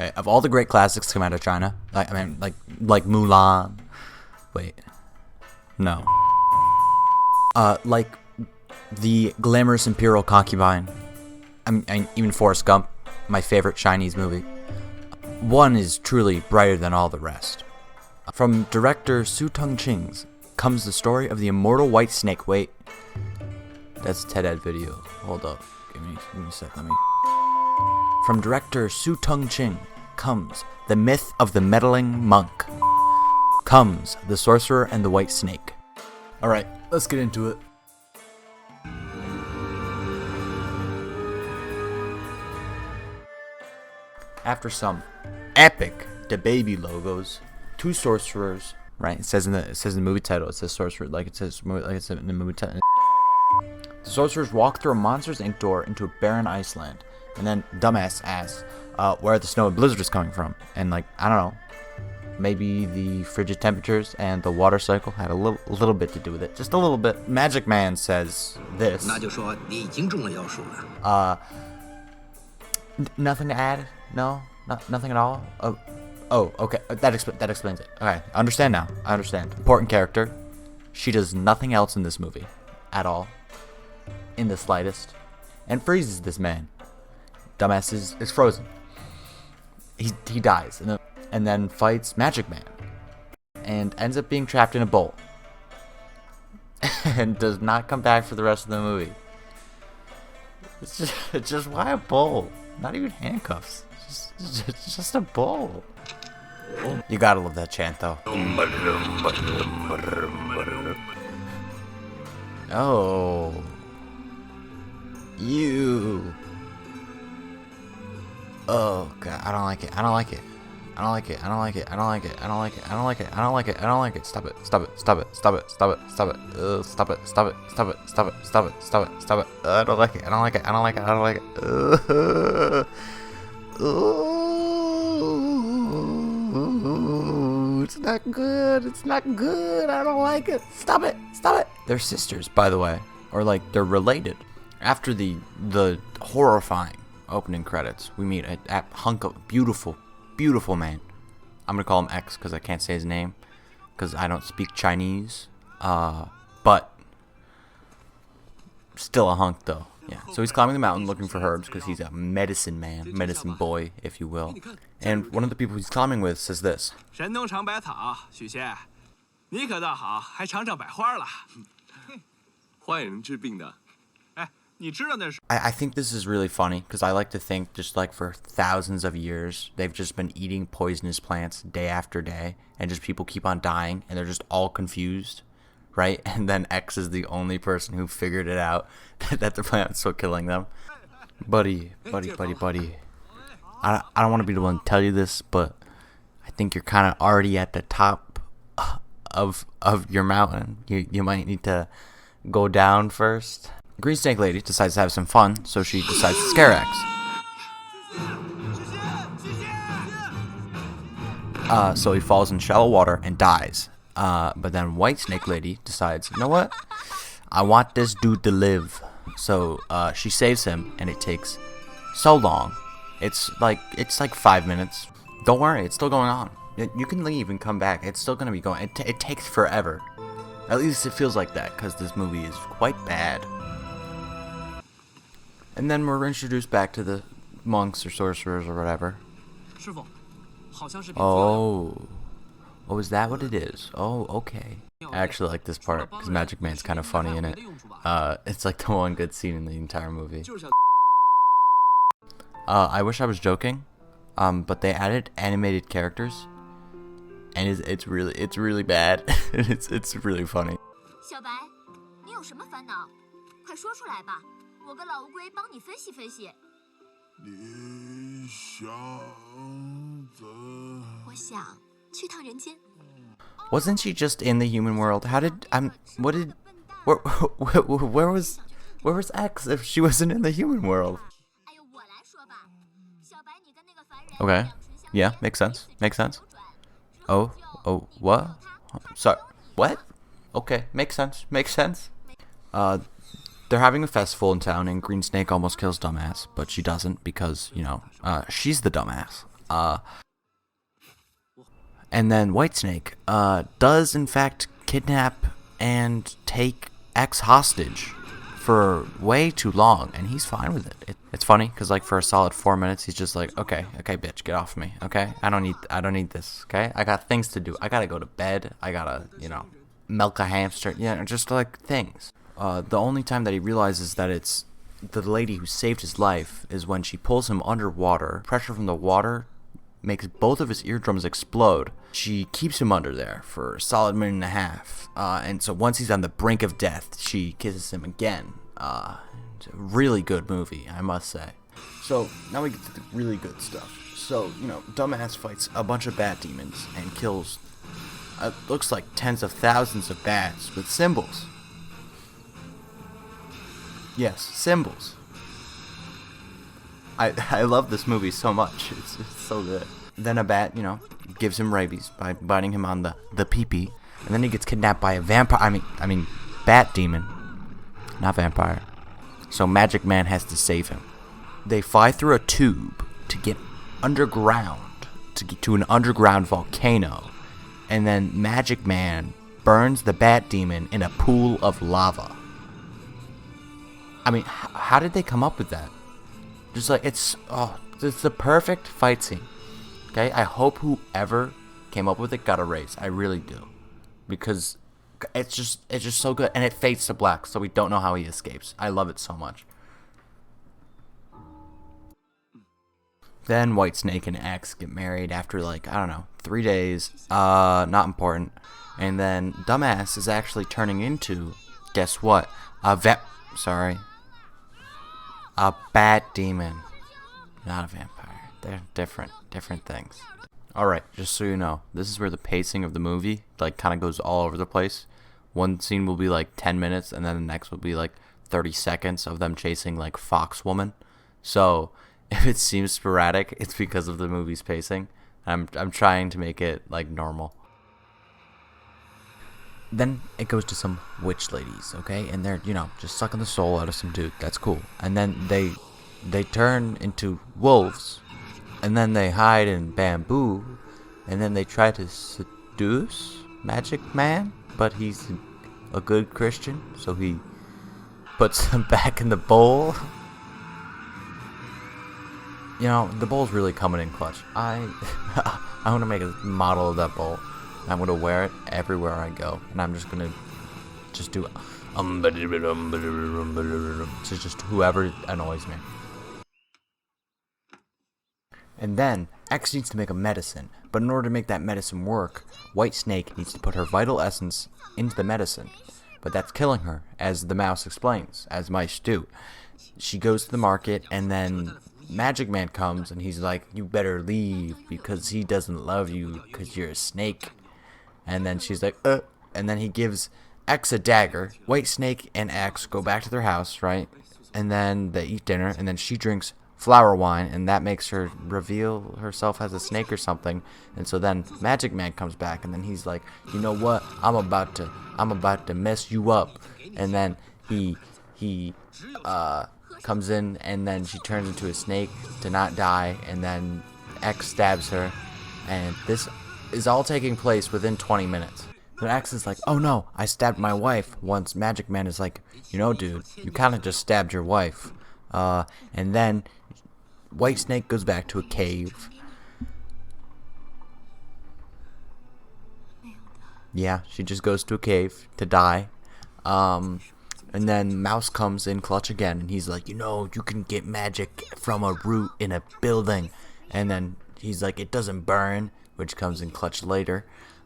Okay, of all the great classics to come out of China, like Mulan. Wait, no. Like the glamorous imperial concubine. Even Forrest Gump, my favorite Chinese movie. One is truly brighter than all the rest. From director Su Tongqing's comes the story of the immortal white snake. Wait, that's a TED video. Hold up, give me a sec. From director Su Tongqing comes the myth of the meddling monk. Comes the sorcerer and the white snake. All right, let's get into it. After some epic DaBaby logos, two sorcerers, right? It says in the movie title, it says sorcerer, like it's in the movie title. The sorcerers walk through a Monsters Inc. door into a barren iceland, and then dumbass asks where the snow and blizzard is coming from, and I don't know, maybe the frigid temperatures and the water cycle had a little bit to do with it, just a little bit. Magic Man says this. Nothing to add. No, nothing at all. Oh, okay. That explains it. Okay, I understand now. I understand. Important character. She does nothing else in this movie, at all, in the slightest, and freezes this man. Dumbass is frozen. He dies, and then fights Magic Man, and ends up being trapped in a bowl, and does not come back for the rest of the movie. It's just why a bowl? Not even handcuffs. Just a bowl. You gotta love that chant, though. Oh. You. Oh, God. I don't like it. I don't like it. I don't like it. I don't like it. I don't like it. I don't like it. I don't like it. I don't like it. I don't like it. Stop it. Stop it. Stop it. Stop it. Stop it. Stop it. Stop it. Stop it. Stop it. Stop it. Stop it. Stop it. Stop it. I don't like it. I don't like it. I don't like it. I don't like it. It's not good. It's not good. I don't like it. Stop it. Stop it. They're sisters, by the way, or they're related. After the horrifying opening credits, we meet a hunk of beautiful man. I'm gonna call him X because I can't say his name because I don't speak Chinese. But still a hunk though. Yeah. So he's climbing the mountain looking for herbs because he's a medicine man, medicine boy, if you will. And one of the people he's climbing with says this. I think this is really funny because I like to think just for thousands of years they've just been eating poisonous plants day after day, and just people keep on dying and they're just all confused, right? And then X is the only person who figured it out that the plant's still killing them. Buddy. I don't want to be the one to tell you this, but I think you're kind of already at the top of your mountain. You might need to go down first. Green Snake Lady decides to have some fun, so she decides to scare X. So he falls in shallow water and dies. But then White Snake Lady decides, you know what? I want this dude to live. So she saves him, and it takes so long. It's like 5 minutes. Don't worry, it's still going on. You can leave and come back. It's still gonna be going. It takes forever. At least it feels like that, because this movie is quite bad. And then we're introduced back to the monks or sorcerers or whatever. Oh, is that what it is? Oh, okay. I actually like this part because Magic Man's kind of funny in it. It's like the one good scene in the entire movie. I wish I was joking, but they added animated characters, and it's really bad. it's really funny. Wasn't she just in the human world? Where was X if she wasn't in the human world? Okay, yeah, makes sense. Oh, what? Sorry, what? Okay, makes sense. They're having a festival in town, and Green Snake almost kills Dumbass, but she doesn't because, she's the dumbass. And then Whitesnake does in fact kidnap and take X hostage for way too long, and he's fine with it. It's funny because like for a solid 4 minutes, he's just like, okay, bitch, get off me, okay? I don't need this, okay? I got things to do. I gotta go to bed. I gotta, milk a hamster. Just like things. The only time that he realizes that it's the lady who saved his life is when she pulls him underwater. Pressure from the water makes both of his eardrums explode. She keeps him under there for a solid minute and a half. And so once he's on the brink of death, she kisses him again. It's a really good movie, I must say. So now we get to the really good stuff. So, Dumbass fights a bunch of bat demons and kills, looks like tens of thousands of bats with symbols. Yes, symbols. I love this movie so much. It's so good. Then a bat, gives him rabies by biting him on the pee-pee. And then he gets kidnapped by a vampire. I mean, bat demon. Not vampire. So Magic Man has to save him. They fly through a tube to get underground. To get to an underground volcano. And then Magic Man burns the bat demon in a pool of lava. I mean, how did they come up with that? Just like, it's the perfect fight scene. Okay, I hope whoever came up with it got a raise. I really do, because it's just so good, and it fades to black, so we don't know how he escapes. I love it so much. Then Whitesnake and X get married after 3 days. Not important. And then Dumbass is actually turning into, guess what? A bat demon. Not a vampire. They're different things. Alright, just so you know, this is where the pacing of the movie kind of goes all over the place. One scene will be 10 minutes, and then the next will be 30 seconds of them chasing Foxwoman. So if it seems sporadic, it's because of the movie's pacing. I'm trying to make it normal. Then it goes to some witch ladies, okay? And they're, just sucking the soul out of some dude. That's cool. And then they turn into wolves. And then they hide in bamboo. And then they try to seduce Magic Man. But he's a good Christian, so he puts them back in the bowl. The bowl's really coming in clutch. I want to make a model of that bowl. I'm going to wear it everywhere I go. And I'm just going to do to just whoever annoys me. And then X needs to make a medicine. But in order to make that medicine work, Whitesnake needs to put her vital essence into the medicine. But that's killing her, as the mouse explains, as mice do. She goes to the market, and then Magic Man comes, and he's like, you better leave, because he doesn't love you, because you're a snake. And then she's like, and then he gives X a dagger. Whitesnake and X go back to their house, right? And then they eat dinner, and then she drinks flower wine, and that makes her reveal herself as a snake or something. And so then Magic Man comes back, and then he's like, you know what? I'm about to mess you up. And then he comes in, and then she turns into a snake to not die, and then X stabs her, and this is all taking place within 20 minutes. But X is like, oh no, I stabbed my wife. Once Magic Man is like, dude, you kind of just stabbed your wife. And then Whitesnake goes back to a cave. Yeah, she just goes to a cave to die. And then Mouse comes in clutch again, and he's like, you can get magic from a root in a building. And then he's like, it doesn't burn, which comes in clutch later.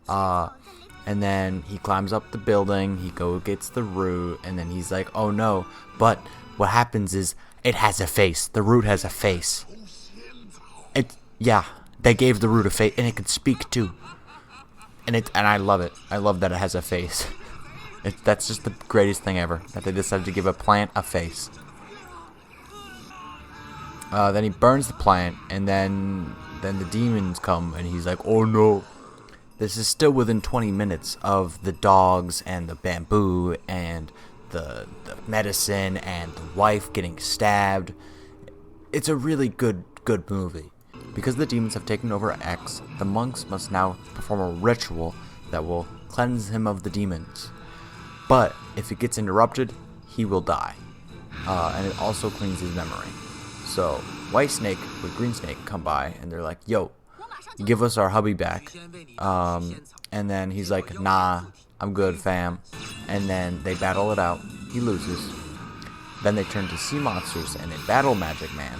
And then he climbs up the building, he gets the root, and then he's like, oh no. But what happens is, it has a face. The root has a face. They gave the root a face, and it can speak too. And I love it. I love that it has a face. That's just the greatest thing ever, that they decided to give a plant a face. Then he burns the plant, and then the demons come, and he's like, oh no. This is still within 20 minutes of the dogs and the bamboo and the medicine and the wife getting stabbed. It's a really good movie. Because the demons have taken over X, the monks must now perform a ritual that will cleanse him of the demons. But if it gets interrupted, he will die. And it also cleans his memory. So White Snake with Green Snake come by and they're like, yo, give us our hubby back. And then he's like, nah, I'm good, fam. And then they battle it out. He loses. Then they turn to sea monsters and they battle Magic Man.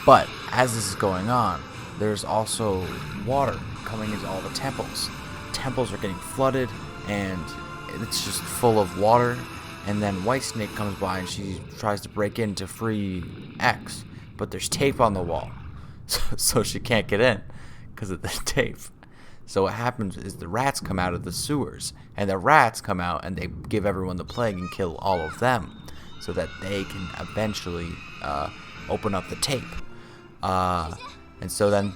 But as this is going on, there's also water coming into all the temples. Temples are getting flooded and it's just full of water. And then White Snake comes by and she tries to break in to free X. But there's tape on the wall. So she can't get in because of the tape. So what happens is the rats come out of the sewers. And the rats come out and they give everyone the plague and kill all of them. So that they can eventually open up the tape. And so then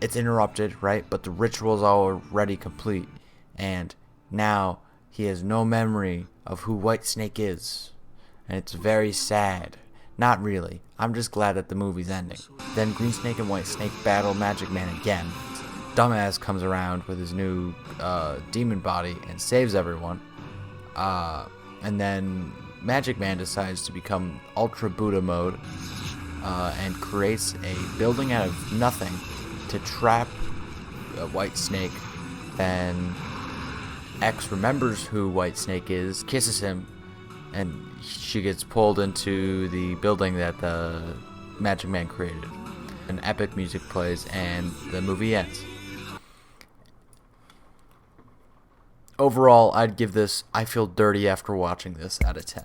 it's interrupted, right? But the ritual's already complete. And now he has no memory of who White Snake is. And it's very sad. Not really. I'm just glad that the movie's ending. Then Green Snake and White Snake battle Magic Man again. Dumbass comes around with his new demon body and saves everyone. And then Magic Man decides to become Ultra Buddha mode and creates a building out of nothing to trap White Snake. Then X remembers who White Snake is, kisses him, and she gets pulled into the building that the Magic Man created. An epic music plays and the movie ends. Overall, I'd give this I feel dirty after watching this out of 10.